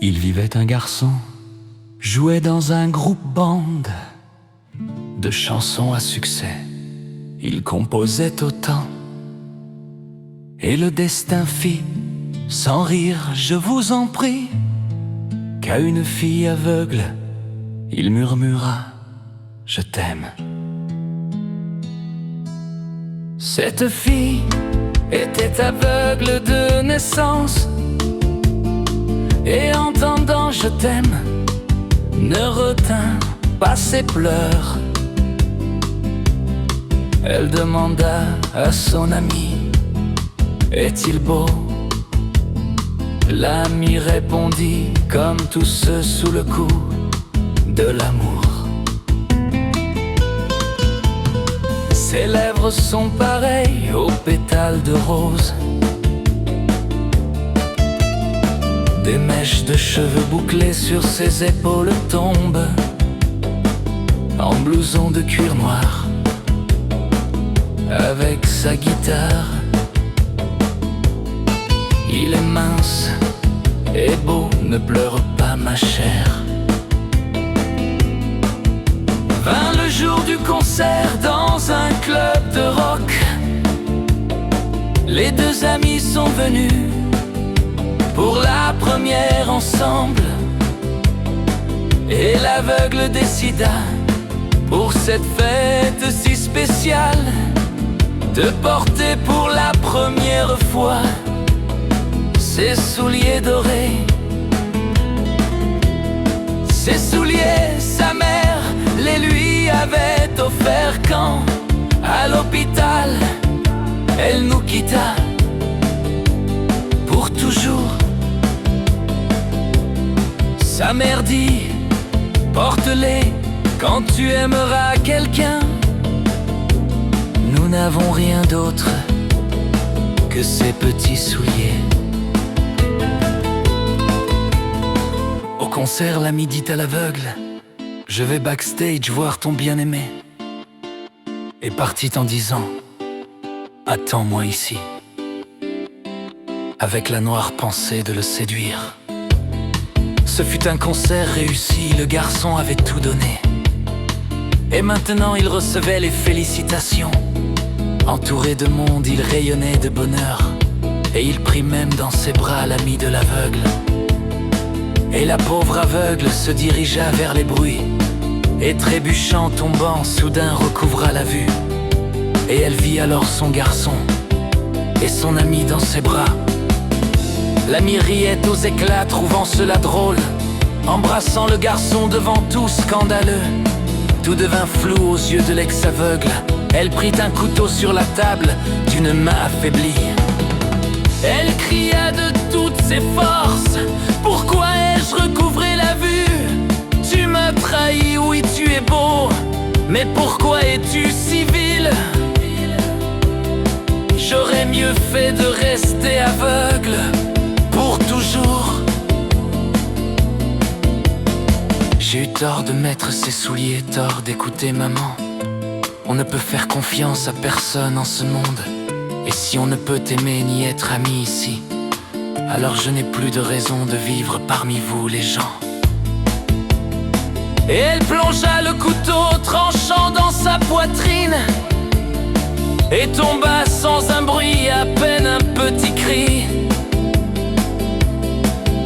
Il vivait un garçon, jouait dans un groupe band de chansons à succès. Il composait autant, et le destin fit, sans rire, je vous en prie, qu'à une fille aveugle, il murmura « Je t'aime ». Cette fille était aveugle de naissance, et entendant « Je t'aime », ne retint pas ses pleurs. Elle demanda à son ami « Est-il beau ?» L'ami répondit comme tous ceux sous le coup de l'amour. Ses lèvres sont pareilles aux pétales de rose. Des mèches de cheveux bouclés sur ses épaules tombent en blouson de cuir noir. Avec sa guitare, il est mince et beau, ne pleure pas ma chère. Vint le jour du concert dans un club de rock. Les deux amis sont venus pour la première ensemble, et l'aveugle décida, pour cette fête si spéciale, de porter pour la première fois ses souliers dorés. Ses souliers, sa mère les lui avait offerts quand, à l'hôpital, elle nous quitta pour toujours. Sa mère dit, porte-les quand tu aimeras quelqu'un. Nous n'avons rien d'autre que ces petits souliers. Au concert, l'ami dit à l'aveugle, je vais backstage voir ton bien-aimé. Et partit en disant, attends-moi ici, avec la noire pensée de le séduire. Ce fut un concert réussi, le garçon avait tout donné. Et maintenant il recevait les félicitations. Entouré de monde, il rayonnait de bonheur. Et il prit même dans ses bras l'ami de l'aveugle. Et la pauvre aveugle se dirigea vers les bruits, et trébuchant, tombant, soudain recouvra la vue. Et elle vit alors son garçon et son ami dans ses bras. L'ami riait aux éclats, trouvant cela drôle, embrassant le garçon devant tout scandaleux. Tout devint flou aux yeux de l'ex-aveugle. Elle prit un couteau sur la table d'une main affaiblie. Elle cria de toutes ses forces, pourquoi ai-je recouvré la vue? Tu m'as trahi, oui tu es beau, mais pourquoi es-tu si vil? J'aurais mieux fait de rester aveugle pour toujours. J'ai eu tort de mettre ses souliers, tort d'écouter maman. On ne peut faire confiance à personne en ce monde. Et si on ne peut aimer ni être ami ici, alors je n'ai plus de raison de vivre parmi vous les gens. Et elle plongea le couteau tranchant dans sa poitrine, et tomba sans un bruit, à peine un petit cri.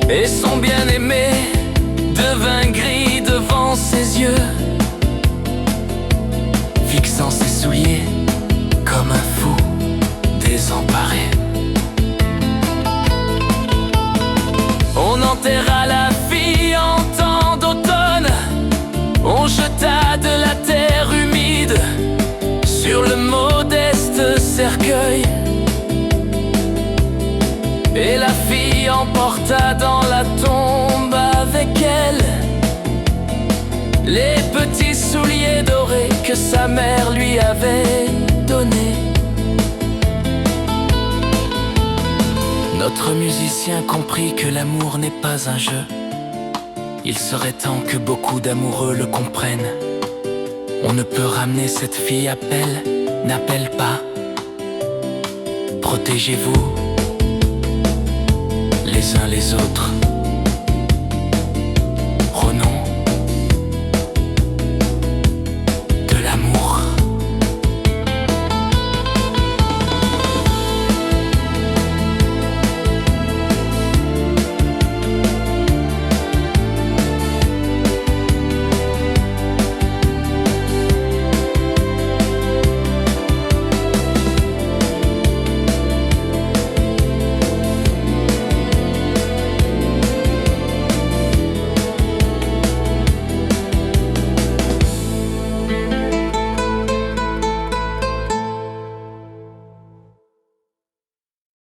Et son bien-aimé devint gris devant ses yeux, fixant ses souliers comme un fou désemparé. On enterra la fille en temps d'automne, on jeta de la terre humide sur le modeste cercueil, et la fille emporta dans la tombe avec elle les petits souliers dorés que sa mère lui avait donnés. Notre musicien comprit que l'amour n'est pas un jeu. Il serait temps que beaucoup d'amoureux le comprennent. On ne peut ramener cette fille, appelle, n'appelle pas. Protégez-vous les uns les autres.